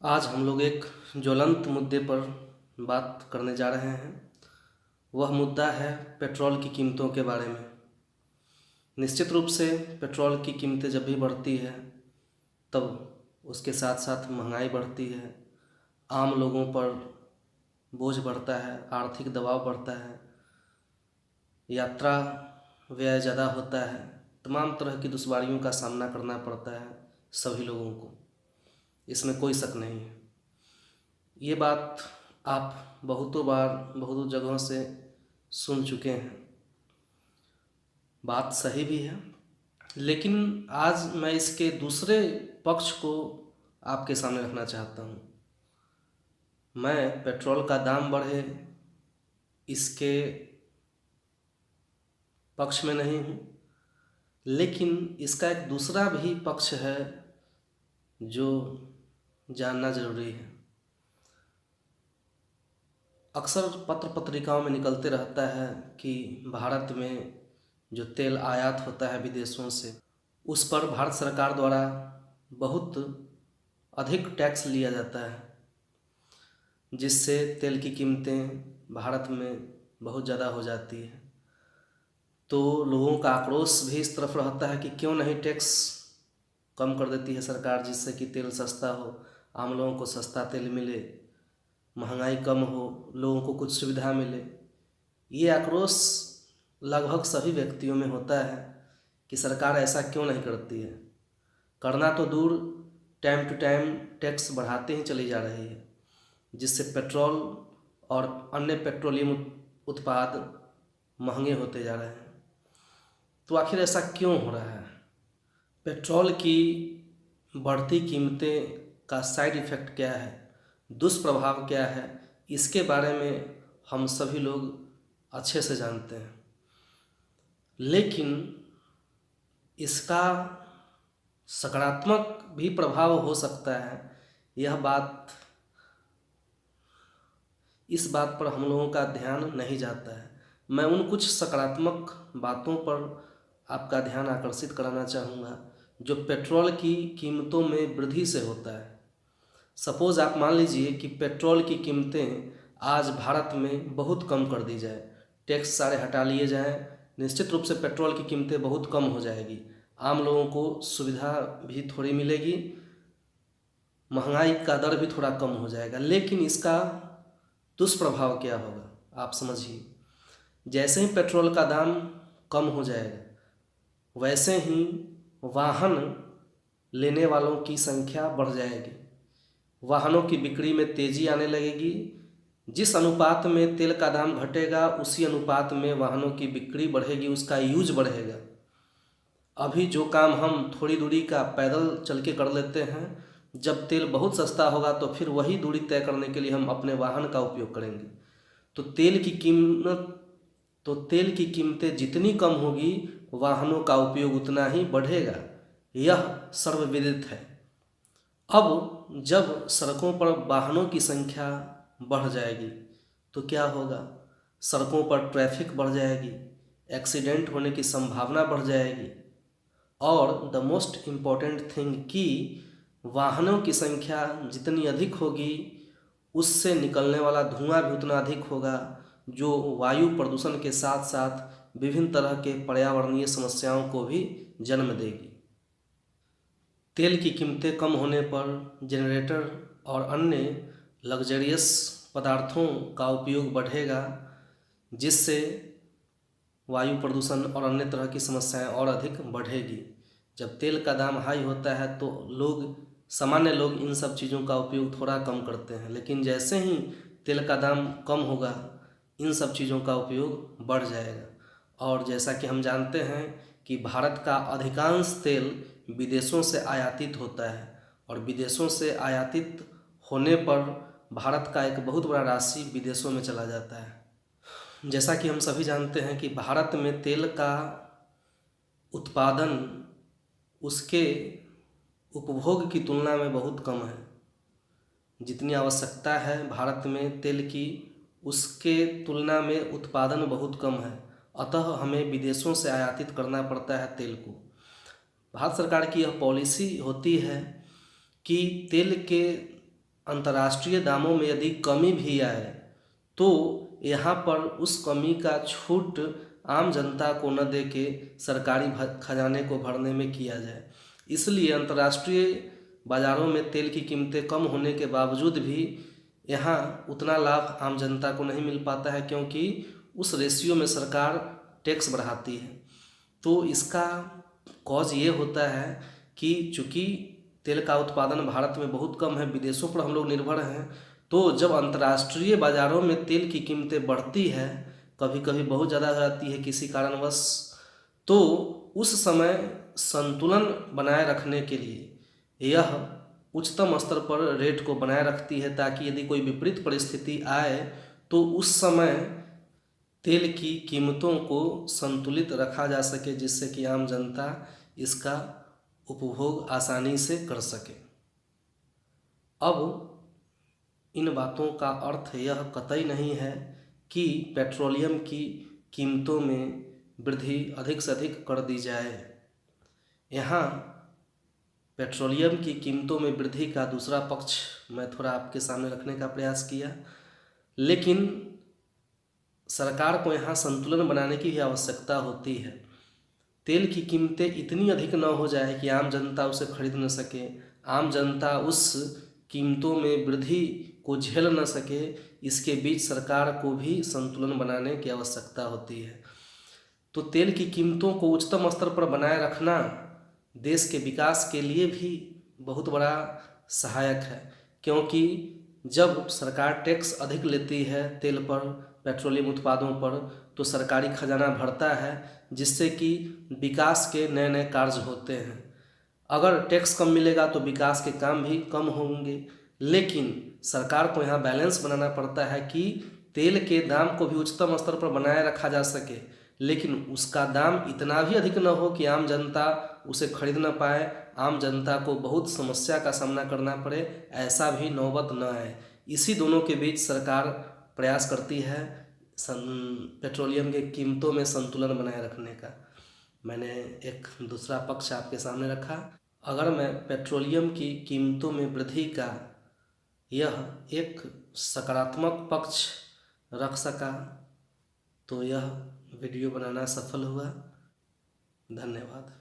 आज हम लोग एक ज्वलंत मुद्दे पर बात करने जा रहे हैं। वह मुद्दा है पेट्रोल की कीमतों के बारे में। निश्चित रूप से पेट्रोल की कीमतें जब भी बढ़ती है तब उसके साथ साथ महंगाई बढ़ती है, आम लोगों पर बोझ बढ़ता है, आर्थिक दबाव बढ़ता है, यात्रा व्यय ज़्यादा होता है, तमाम तरह की दुश्वारियों का सामना करना पड़ता है सभी लोगों को। इसमें कोई शक नहीं है। ये बात आप बहुतों बार बहुतों जगहों से सुन चुके हैं। बात सही भी है, लेकिन आज मैं इसके दूसरे पक्ष को आपके सामने रखना चाहता हूँ। मैं पेट्रोल का दाम बढ़े इसके पक्ष में नहीं हूँ, लेकिन इसका एक दूसरा भी पक्ष है जो जानना ज़रूरी है। अक्सर पत्र पत्रिकाओं में निकलते रहता है कि भारत में जो तेल आयात होता है विदेशों से, उस पर भारत सरकार द्वारा बहुत अधिक टैक्स लिया जाता है, जिससे तेल की कीमतें भारत में बहुत ज़्यादा हो जाती है। तो लोगों का आक्रोश भी इस तरफ रहता है कि क्यों नहीं टैक्स कम कर देती है सरकार, जिससे कि तेल सस्ता हो, आम लोगों को सस्ता तेल मिले, महंगाई कम हो, लोगों को कुछ सुविधा मिले। ये आक्रोश लगभग सभी व्यक्तियों में होता है कि सरकार ऐसा क्यों नहीं करती है। करना तो दूर, टाइम टू टाइम टैक्स बढ़ाते ही चली जा रही है, जिससे पेट्रोल और अन्य पेट्रोलियम उत्पाद महंगे होते जा रहे हैं। तो आखिर ऐसा क्यों हो रहा है? पेट्रोल की बढ़ती कीमतें का साइड इफ़ेक्ट क्या है, दुष्प्रभाव क्या है, इसके बारे में हम सभी लोग अच्छे से जानते हैं। लेकिन इसका सकारात्मक भी प्रभाव हो सकता है, इस बात पर हम लोगों का ध्यान नहीं जाता है। मैं उन कुछ सकारात्मक बातों पर आपका ध्यान आकर्षित कराना चाहूँगा जो पेट्रोल की कीमतों में वृद्धि से होता है। सपोज़ आप मान लीजिए कि पेट्रोल की कीमतें आज भारत में बहुत कम कर दी जाए, टैक्स सारे हटा लिए जाएं, निश्चित रूप से पेट्रोल की कीमतें बहुत कम हो जाएगी, आम लोगों को सुविधा भी थोड़ी मिलेगी, महंगाई का दर भी थोड़ा कम हो जाएगा। लेकिन इसका दुष्प्रभाव क्या होगा आप समझिए। जैसे ही पेट्रोल का दाम कम हो जाएगा, वैसे ही वाहन लेने वालों की संख्या बढ़ जाएगी, वाहनों की बिक्री में तेज़ी आने लगेगी। जिस अनुपात में तेल का दाम घटेगा उसी अनुपात में वाहनों की बिक्री बढ़ेगी, उसका यूज बढ़ेगा। अभी जो काम हम थोड़ी दूरी का पैदल चल के कर लेते हैं, जब तेल बहुत सस्ता होगा तो फिर वही दूरी तय करने के लिए हम अपने वाहन का उपयोग करेंगे। तो तेल की कीमतें जितनी कम होगी, वाहनों का उपयोग उतना ही बढ़ेगा। यह सर्वविदित है। अब जब सड़कों पर वाहनों की संख्या बढ़ जाएगी तो क्या होगा? सड़कों पर ट्रैफिक बढ़ जाएगी, एक्सीडेंट होने की संभावना बढ़ जाएगी, और द मोस्ट इम्पॉर्टेंट थिंग कि वाहनों की संख्या जितनी अधिक होगी उससे निकलने वाला धुआं भी उतना अधिक होगा, जो वायु प्रदूषण के साथ साथ विभिन्न तरह के पर्यावरणीय समस्याओं को भी जन्म देगी। तेल की कीमतें कम होने पर जनरेटर और अन्य लग्जरियस पदार्थों का उपयोग बढ़ेगा, जिससे वायु प्रदूषण और अन्य तरह की समस्याएं और अधिक बढ़ेगी। जब तेल का दाम हाई होता है तो सामान्य लोग इन सब चीज़ों का उपयोग थोड़ा कम करते हैं, लेकिन जैसे ही तेल का दाम कम होगा इन सब चीज़ों का उपयोग बढ़ जाएगा। और जैसा कि हम जानते हैं कि भारत का अधिकांश तेल विदेशों से आयातित होता है, और विदेशों से आयातित होने पर भारत का एक बहुत बड़ा राशि विदेशों में चला जाता है। जैसा कि हम सभी जानते हैं कि भारत में तेल का उत्पादन उसके उपभोग की तुलना में बहुत कम है। जितनी आवश्यकता है भारत में तेल की, उसके तुलना में उत्पादन बहुत कम है, अतः हमें विदेशों से आयातित करना पड़ता है तेल को। भारत सरकार की यह पॉलिसी होती है कि तेल के अंतर्राष्ट्रीय दामों में यदि कमी भी आए तो यहाँ पर उस कमी का छूट आम जनता को न दे के सरकारी खजाने को भरने में किया जाए। इसलिए अंतर्राष्ट्रीय बाज़ारों में तेल की कीमतें कम होने के बावजूद भी यहाँ उतना लाभ आम जनता को नहीं मिल पाता है, क्योंकि उस रेशियो में सरकार टैक्स बढ़ाती है। तो इसका कॉज ये होता है कि चूँकि तेल का उत्पादन भारत में बहुत कम है, विदेशों पर हम लोग निर्भर हैं, तो जब अंतर्राष्ट्रीय बाज़ारों में तेल की कीमतें बढ़ती है, कभी कभी बहुत ज़्यादा हो जाती है किसी कारणवश, तो उस समय संतुलन बनाए रखने के लिए यह उच्चतम स्तर पर रेट को बनाए रखती है, ताकि यदि कोई विपरीत परिस्थिति आए तो उस समय तेल की कीमतों को संतुलित रखा जा सके, जिससे कि आम जनता इसका उपभोग आसानी से कर सके। अब इन बातों का अर्थ यह कतई नहीं है कि पेट्रोलियम की कीमतों में वृद्धि अधिक से अधिक कर दी जाए। यहाँ पेट्रोलियम की कीमतों में वृद्धि का दूसरा पक्ष मैं थोड़ा आपके सामने रखने का प्रयास किया, लेकिन सरकार को यहाँ संतुलन बनाने की भी आवश्यकता होती है। तेल की कीमतें इतनी अधिक न हो जाए कि आम जनता उसे खरीद न सके, आम जनता उस कीमतों में वृद्धि को झेल न सके, इसके बीच सरकार को भी संतुलन बनाने की आवश्यकता होती है। तो तेल की कीमतों को उच्चतम स्तर पर बनाए रखना देश के विकास के लिए भी बहुत बड़ा सहायक है, क्योंकि जब सरकार टैक्स अधिक लेती है तेल पर, पेट्रोलियम उत्पादों पर, तो सरकारी खजाना भरता है, जिससे कि विकास के नए नए कार्य होते हैं। अगर टैक्स कम मिलेगा तो विकास के काम भी कम होंगे, लेकिन सरकार को यहाँ बैलेंस बनाना पड़ता है कि तेल के दाम को भी उच्चतम स्तर पर बनाए रखा जा सके, लेकिन उसका दाम इतना भी अधिक न हो कि आम जनता उसे खरीद न पाए, आम जनता को बहुत समस्या का सामना करना पड़े, ऐसा भी नौबत न आए। इसी दोनों के बीच सरकार प्रयास करती है पेट्रोलियम के कीमतों में संतुलन बनाए रखने का। मैंने एक दूसरा पक्ष आपके सामने रखा। अगर मैं पेट्रोलियम की कीमतों में वृद्धि का यह एक सकारात्मक पक्ष रख सका तो यह वीडियो बनाना सफल हुआ। धन्यवाद।